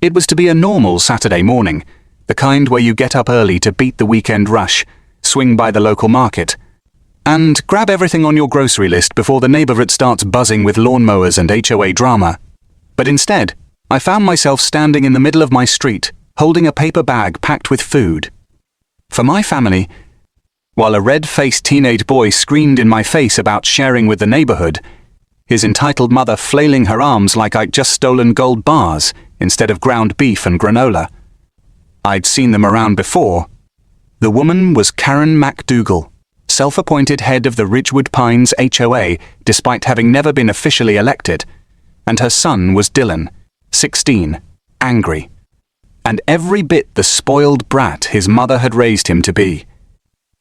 It was to be a normal Saturday morning, the kind where you get up early to beat the weekend rush, swing by the local market, and grab everything on your grocery list before the neighborhood starts buzzing with lawnmowers and HOA drama. But instead, I found myself standing in the middle of my street, holding a paper bag packed with food. For my family, while a red-faced teenage boy screamed in my face about sharing with the neighborhood, his entitled mother flailing her arms like I'd just stolen gold bars instead of ground beef and granola. I'd seen them around before. The woman was Karen MacDougall, self-appointed head of the Ridgewood Pines HOA despite having never been officially elected, and her son was Dylan, 16, angry, and every bit the spoiled brat his mother had raised him to be.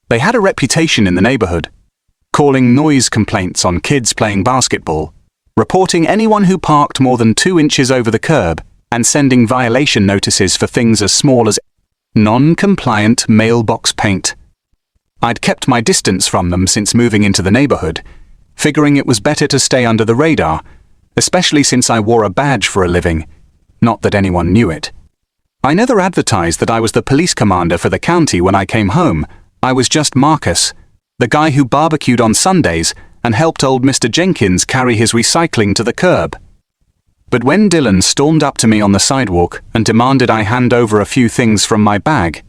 They had a reputation in the neighborhood, calling noise complaints on kids playing basketball, reporting anyone who parked more than 2 inches over the curb, and sending violation notices for things as small as non-compliant mailbox paint. I'd kept my distance from them since moving into the neighborhood, figuring it was better to stay under the radar, especially since I wore a badge for a living, not that anyone knew it. I never advertised that I was the police commander for the county when I came home. I was just Marcus, the guy who barbecued on Sundays and helped old Mr. Jenkins carry his recycling to the curb. But when Dylan stormed up to me on the sidewalk and demanded I hand over a few things from my bag,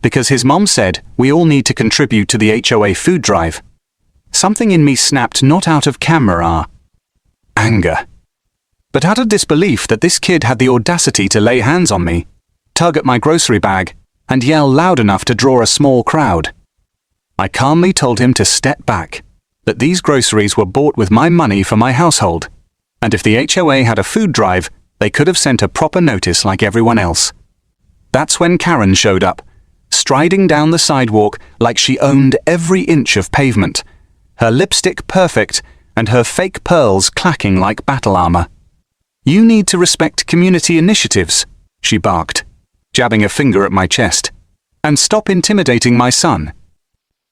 because his mom said we all need to contribute to the HOA food drive, something in me snapped not out of camera, anger, but out of disbelief that this kid had the audacity to lay hands on me, tug at my grocery bag, and yell loud enough to draw a small crowd. I calmly told him to step back, that these groceries were bought with my money for my household, and if the HOA had a food drive, they could have sent a proper notice like everyone else. That's when Karen showed up, striding down the sidewalk like she owned every inch of pavement, her lipstick perfect and her fake pearls clacking like battle armor. "You need to respect community initiatives," she barked, jabbing a finger at my chest, "and stop intimidating my son."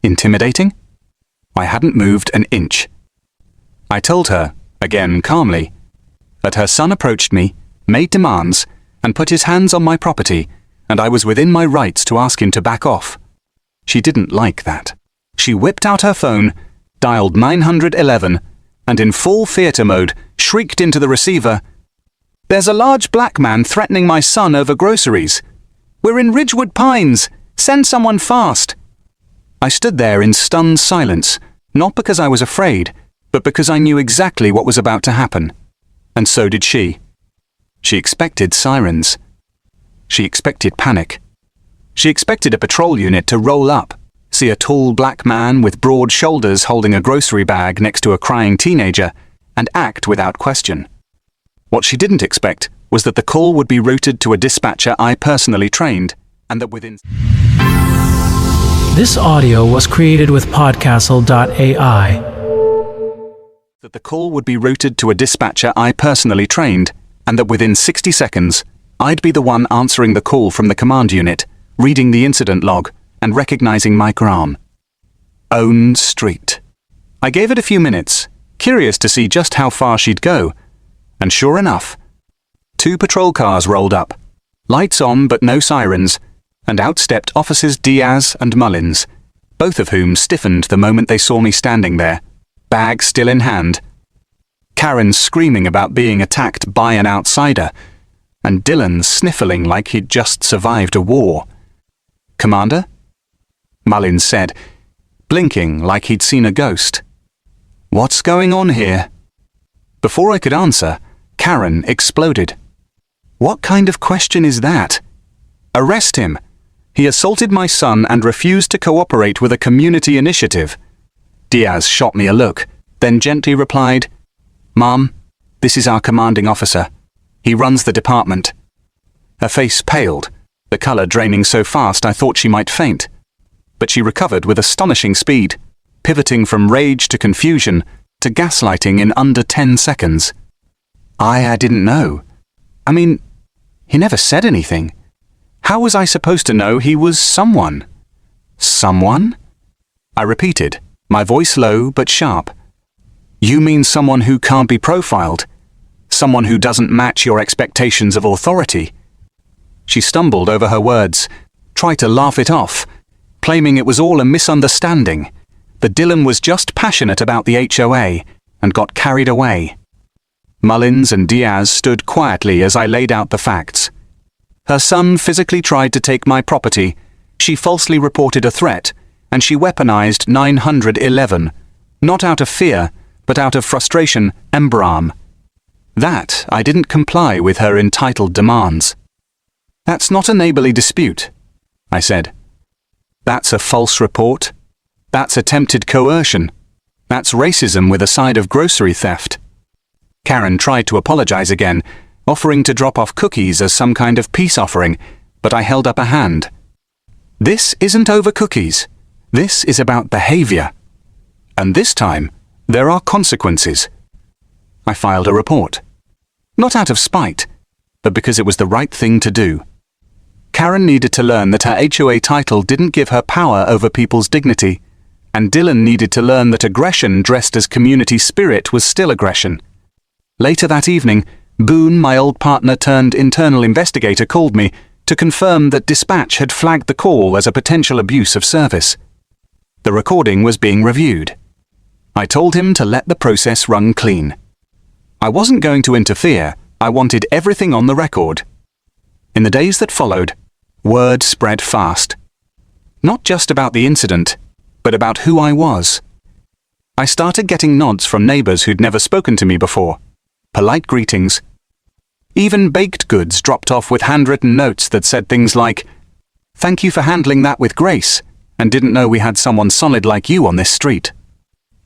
Intimidating? I hadn't moved an inch. I told her, again calmly, that her son approached me, made demands, and put his hands on my property, and I was within my rights to ask him to back off. She didn't like that. She whipped out her phone, dialed 911, and in full theater mode shrieked into the receiver, "There's a large black man threatening my son over groceries. We're in Ridgewood Pines. Send someone fast." I stood there in stunned silence, not because I was afraid, but because I knew exactly what was about to happen. And so did she. She expected sirens. She expected panic. She expected a patrol unit to roll up, see a tall black man with broad shoulders holding a grocery bag next to a crying teenager, and act without question. What she didn't expect was that the call would be routed to a dispatcher I personally trained, and that within... This audio was created with Podcastle.ai. That the call would be routed to a dispatcher I personally trained, and that within 60 seconds, I'd be the one answering the call from the command unit, reading the incident log, and recognizing my gram. Own street. I gave it a few minutes, curious to see just how far she'd go, and sure enough, 2 patrol cars rolled up, lights on but no sirens, and out stepped Officers Diaz and Mullins, both of whom stiffened the moment they saw me standing there, bag still in hand. Karen screaming about being attacked by an outsider, and Dylan sniffling like he'd just survived a war. "Commander?" Mullins said, blinking like he'd seen a ghost. "What's going on here?" Before I could answer, Karen exploded. "What kind of question is that? Arrest him. He assaulted my son and refused to cooperate with a community initiative." Diaz shot me a look, then gently replied, "Mom, this is our commanding officer. He runs the department." Her face paled, the color draining so fast I thought she might faint. But she recovered with astonishing speed, pivoting from rage to confusion to gaslighting in under 10 seconds. I didn't know. I mean, he never said anything. How was I supposed to know he was someone? Someone? I repeated, my voice low but sharp. "You mean someone who can't be profiled? Someone who doesn't match your expectations of authority?" She stumbled over her words, tried to laugh it off, claiming it was all a misunderstanding, that Dylan was just passionate about the HOA and got carried away. Mullins and Diaz stood quietly as I laid out the facts. Her son physically tried to take my property, she falsely reported a threat, and she weaponized 911, not out of fear, but out of frustration and bram. That I didn't comply with her entitled demands. That's not a neighborly dispute, I said. That's a false report. That's attempted coercion. That's racism with a side of grocery theft. Karen tried to apologize again, offering to drop off cookies as some kind of peace offering, but I held up a hand. This isn't over cookies. This is about behavior. And this time, there are consequences. I filed a report. Not out of spite, but because it was the right thing to do. Karen needed to learn that her HOA title didn't give her power over people's dignity, and Dylan needed to learn that aggression dressed as community spirit was still aggression. Later that evening, Boone, my old partner turned internal investigator, called me to confirm that dispatch had flagged the call as a potential abuse of service. The recording was being reviewed. I told him to let the process run clean. I wasn't going to interfere, I wanted everything on the record. In the days that followed, word spread fast. Not just about the incident, but about who I was. I started getting nods from neighbors who'd never spoken to me before, polite greetings. Even baked goods dropped off with handwritten notes that said things like, "Thank you for handling that with grace, and didn't know we had someone solid like you on this street."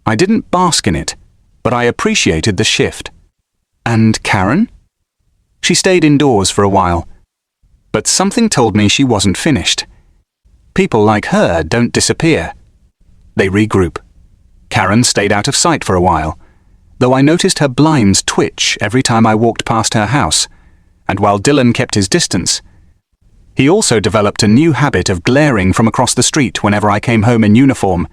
I didn't bask in it, but I appreciated the shift. And Karen? She stayed indoors for a while, but something told me she wasn't finished. People like her don't disappear. They regroup. Karen stayed out of sight for a while, though I noticed her blinds twitch every time I walked past her house, and while Dylan kept his distance, he also developed a new habit of glaring from across the street whenever I came home in uniform,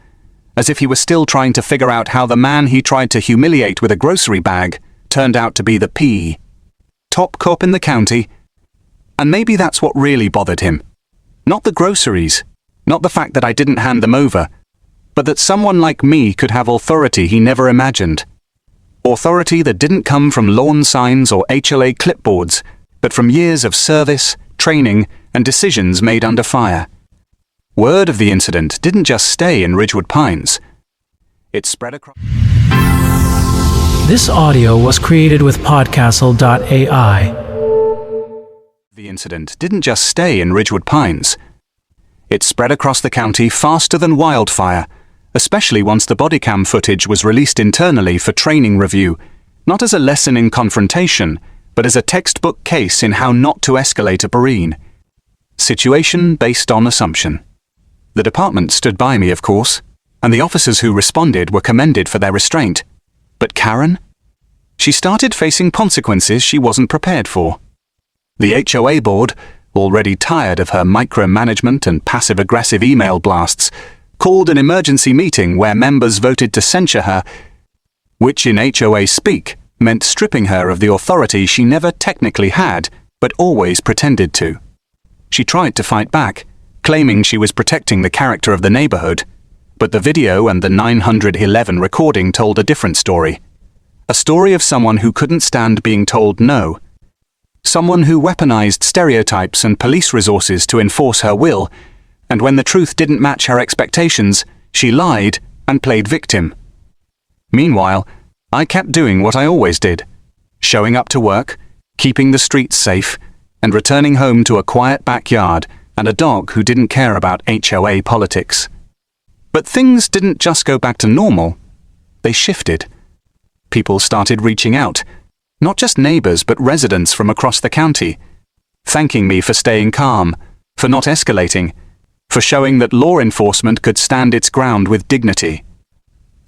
as if he was still trying to figure out how the man he tried to humiliate with a grocery bag turned out to be the P. Top cop in the county. And maybe that's what really bothered him. Not the groceries, not the fact that I didn't hand them over, but that someone like me could have authority he never imagined. Authority that didn't come from lawn signs or HOA clipboards, but from years of service, training, and decisions made under fire. Word of the incident didn't just stay in Ridgewood Pines. It spread across... This audio was created with podcastle.ai. The incident didn't just stay in Ridgewood Pines. It spread across the county faster than wildfire, especially once the body cam footage was released internally for training review, not as a lesson in confrontation, but as a textbook case in how not to escalate a Marine. Situation based on assumption. The department stood by me, of course, and the officers who responded were commended for their restraint. But Karen? She started facing consequences she wasn't prepared for. The HOA board, already tired of her micromanagement and passive-aggressive email blasts, called an emergency meeting where members voted to censure her, which in HOA speak meant stripping her of the authority she never technically had, but always pretended to. She tried to fight back, claiming she was protecting the character of the neighborhood, but the video and the 911 recording told a different story. A story of someone who couldn't stand being told no. Someone who weaponized stereotypes and police resources to enforce her will, and when the truth didn't match her expectations, she lied and played victim. Meanwhile, I kept doing what I always did, showing up to work, keeping the streets safe, and returning home to a quiet backyard and a dog who didn't care about HOA politics. But things didn't just go back to normal, they shifted. People started reaching out, not just neighbors but residents from across the county, thanking me for staying calm, for not escalating, for showing that law enforcement could stand its ground with dignity.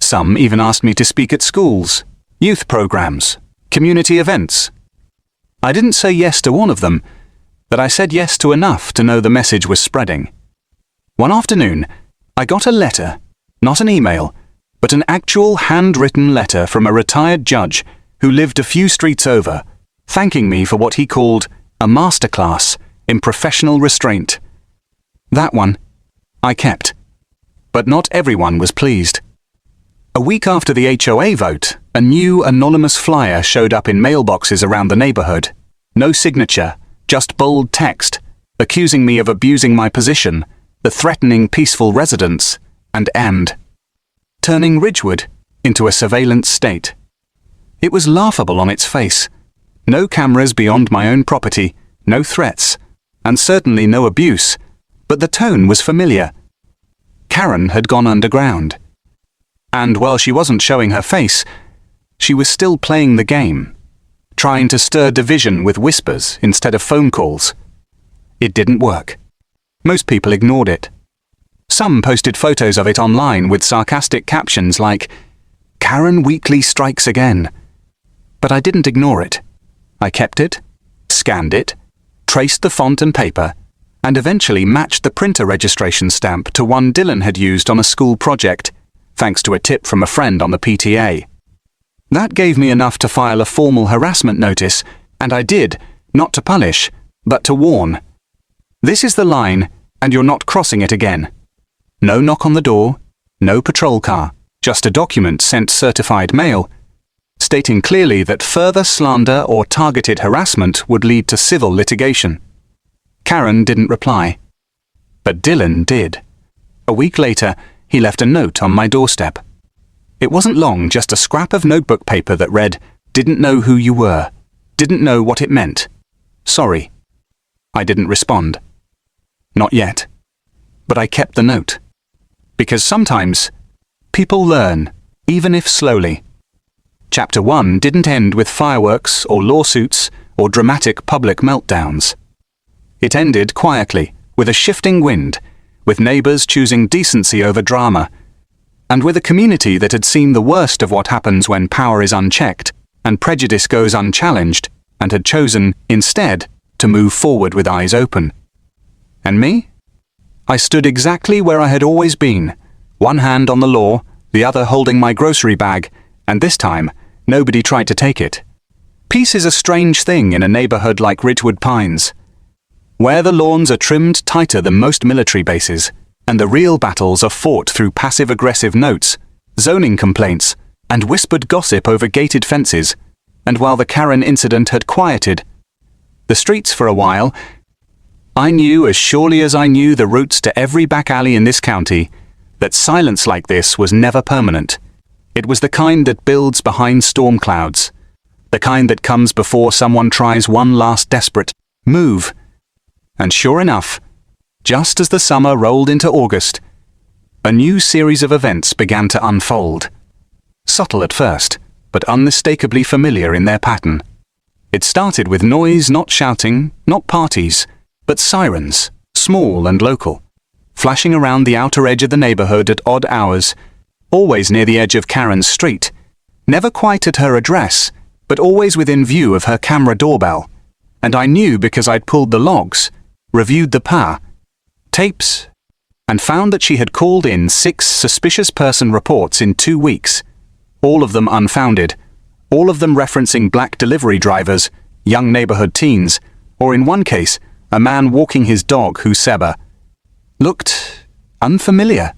Some even asked me to speak at schools, youth programs, community events. I didn't say yes to one of them, but I said yes to enough to know the message was spreading. One afternoon, I got a letter, not an email, but an actual handwritten letter from a retired judge who lived a few streets over, thanking me for what he called a masterclass in professional restraint. That one I kept. But not everyone was pleased. A week after the HOA vote, a new anonymous flyer showed up in mailboxes around the neighborhood. No signature, just bold text, accusing me of abusing my position, the threatening peaceful residents, and turning Ridgewood into a surveillance state. It was laughable on its face. No cameras beyond my own property, no threats, and certainly no abuse, but the tone was familiar. Karen had gone underground. And while she wasn't showing her face, she was still playing the game, trying to stir division with whispers instead of phone calls. It didn't work. Most people ignored it. Some posted photos of it online with sarcastic captions like, "Karen Wheatley strikes again." But I didn't ignore it. I kept it, scanned it, traced the font and paper, and eventually matched the printer registration stamp to one Dylan had used on a school project, thanks to a tip from a friend on the PTA. That gave me enough to file a formal harassment notice, and I did, not to punish, but to warn. This is the line, and you're not crossing it again. No knock on the door, no patrol car, just a document sent certified mail, stating clearly that further slander or targeted harassment would lead to civil litigation. Karen didn't reply. But Dylan did. A week later, he left a note on my doorstep. It wasn't long, just a scrap of notebook paper that read, "Didn't know who you were. Didn't know what it meant. Sorry." I didn't respond. Not yet. But I kept the note. Because sometimes, people learn, even if slowly. Chapter 1 didn't end with fireworks or lawsuits or dramatic public meltdowns. It ended quietly, with a shifting wind, with neighbors choosing decency over drama, and with a community that had seen the worst of what happens when power is unchecked and prejudice goes unchallenged, and had chosen, instead, to move forward with eyes open. And me? I stood exactly where I had always been, one hand on the law, the other holding my grocery bag, and this time, nobody tried to take it. Peace is a strange thing in a neighborhood like Ridgewood Pines, where the lawns are trimmed tighter than most military bases, and the real battles are fought through passive-aggressive notes, zoning complaints, and whispered gossip over gated fences, and while the Karen incident had quieted the streets for a while, I knew as surely as I knew the routes to every back alley in this county, that silence like this was never permanent. It was the kind that builds behind storm clouds, the kind that comes before someone tries one last desperate move. And sure enough, just as the summer rolled into August, a new series of events began to unfold. Subtle at first, but unmistakably familiar in their pattern. It started with noise, not shouting, not parties, but sirens, small and local, flashing around the outer edge of the neighborhood at odd hours, always near the edge of Karen's street, never quite at her address, but always within view of her camera doorbell. And I knew because I'd pulled the logs, reviewed the tapes, and found that she had called in 6 suspicious person reports in 2 weeks, all of them unfounded, all of them referencing black delivery drivers, young neighborhood teens, or in one case, a man walking his dog who Seba looked unfamiliar.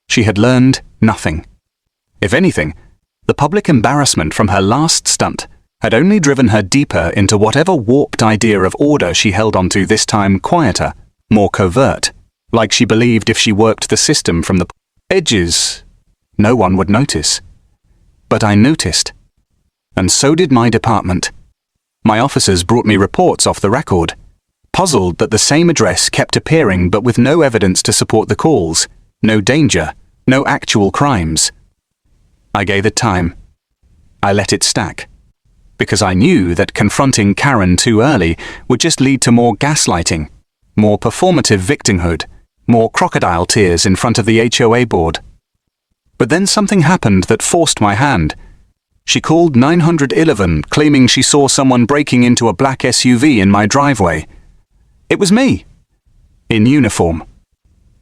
She had learned nothing. If anything, the public embarrassment from her last stunt had only driven her deeper into whatever warped idea of order she held onto, this time quieter, more covert, like she believed if she worked the system from the edges, no one would notice. But I noticed. And so did my department. My officers brought me reports off the record, puzzled that the same address kept appearing but with no evidence to support the calls, no danger, no actual crimes. I gave it time. I let it stack. Because I knew that confronting Karen too early would just lead to more gaslighting, more performative victimhood, more crocodile tears in front of the HOA board. But then something happened that forced my hand. She called 911, claiming she saw someone breaking into a black SUV in my driveway. It was me, in uniform,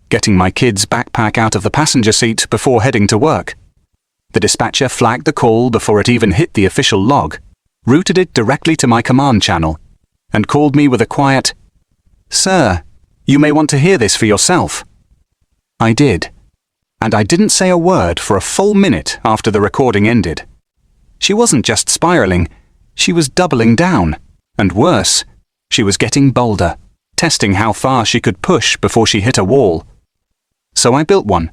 getting my kid's backpack out of the passenger seat before heading to work. The dispatcher flagged the call before it even hit the official log, routed it directly to my command channel, and called me with a quiet, "Sir, you may want to hear this for yourself." I did, and I didn't say a word for a full minute after the recording ended. She wasn't just spiraling, she was doubling down, and worse, she was getting bolder, testing how far she could push before she hit a wall. So I built one.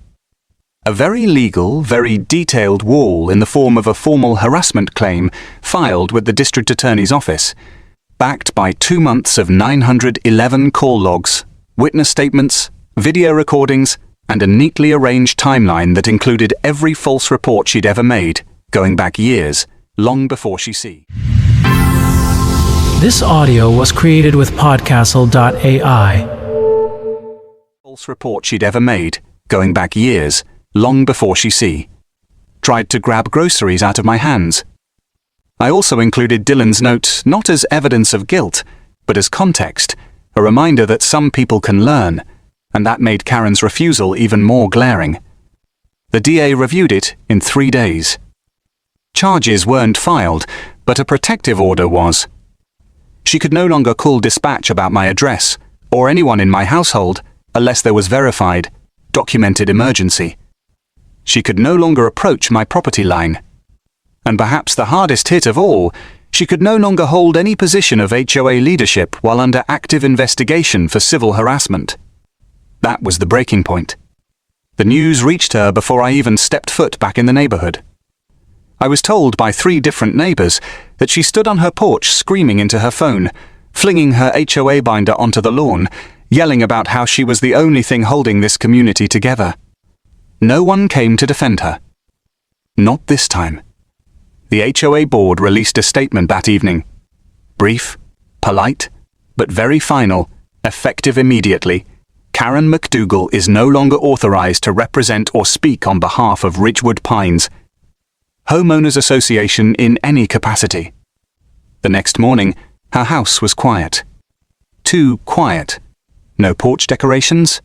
A very legal, very detailed wall in the form of a formal harassment claim filed with the district attorney's office, backed by 2 months of 911 call logs, witness statements, video recordings, and a neatly arranged timeline that included every false report she'd ever made, going back years, long before she see. This audio was created with podcastle.ai. False report she'd ever made, going back years, long before she see. Tried to grab groceries out of my hands. I also included Dylan's note not as evidence of guilt, but as context, a reminder that some people can learn, and that made Karen's refusal even more glaring. The DA reviewed it in 3 days. Charges weren't filed, but a protective order was. She could no longer call dispatch about my address, or anyone in my household, unless there was verified, documented emergency. She could no longer approach my property line. And perhaps the hardest hit of all, she could no longer hold any position of HOA leadership while under active investigation for civil harassment. That was the breaking point. The news reached her before I even stepped foot back in the neighborhood. I was told by 3 different neighbors that she stood on her porch screaming into her phone, flinging her HOA binder onto the lawn, yelling about how she was the only thing holding this community together. No one came to defend her. Not this time. The HOA board released a statement that evening. Brief, polite, but very final, effective immediately. Karen McDougall is no longer authorized to represent or speak on behalf of Ridgewood Pines Homeowners Association in any capacity. The next morning, her house was quiet. Too quiet. No porch decorations,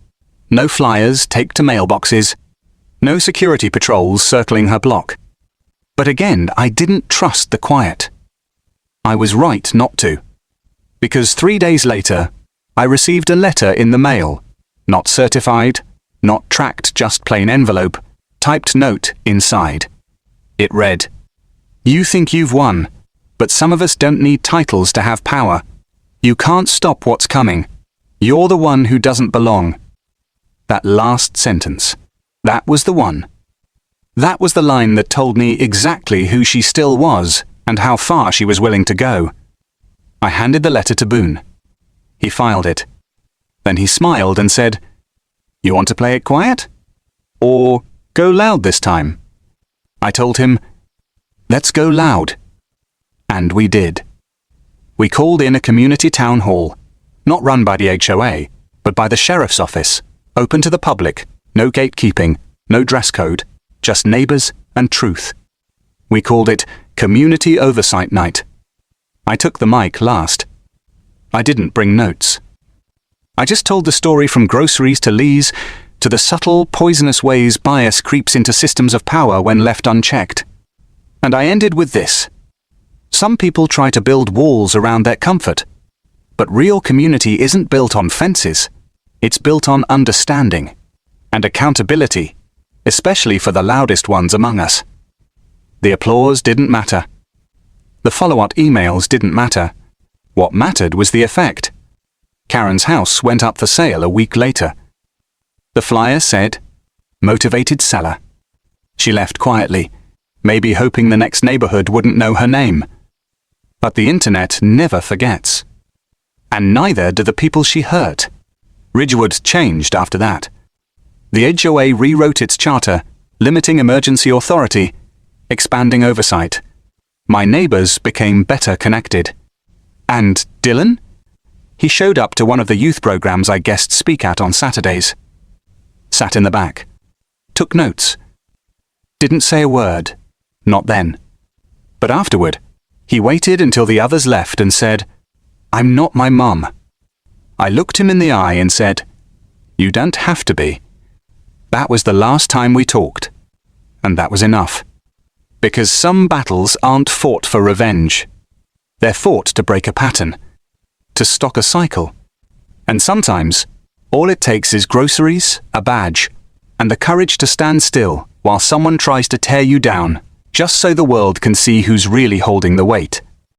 no flyers taped to mailboxes, no security patrols circling her block. But again, I didn't trust the quiet. I was right not to. Because 3 days later, I received a letter in the mail, not certified, not tracked, just plain envelope, typed note inside. It read, "You think you've won, but some of us don't need titles to have power. You can't stop what's coming. You're the one who doesn't belong." That last sentence. That was the one. That was the line that told me exactly who she still was and how far she was willing to go. I handed the letter to Boone. He filed it. Then he smiled and said, "You want to play it quiet? Or go loud this time?" I told him, "Let's go loud." And we did. We called in a community town hall, not run by the HOA, but by the sheriff's office, open to the public, no gatekeeping, no dress code, just neighbors and truth. We called it Community Oversight Night. I took the mic last. I didn't bring notes. I just told the story from Groceries to Lee's, to the subtle, poisonous ways bias creeps into systems of power when left unchecked. And I ended with this. Some people try to build walls around their comfort, but real community isn't built on fences. It's built on understanding and accountability, especially for the loudest ones among us. The applause didn't matter. The follow-up emails didn't matter. What mattered was the effect. Karen's house went up for sale a week later. The flyer said, "Motivated seller." She left quietly, maybe hoping the next neighborhood wouldn't know her name. But the internet never forgets. And neither do the people she hurt. Ridgewood changed after that. The HOA rewrote its charter, limiting emergency authority, expanding oversight. My neighbors became better connected. And Dylan? He showed up to one of the youth programs I guest speak at on Saturdays. Sat in the back. Took notes. Didn't say a word. Not then. But afterward, he waited until the others left and said, "I'm not my mum." I looked him in the eye and said, "You don't have to be." That was the last time we talked. And that was enough. Because some battles aren't fought for revenge. They're fought to break a pattern, to stock a cycle, And sometimes, all it takes is groceries, a badge, and the courage to stand still while someone tries to tear you down, just so the world can see who's really holding the weight.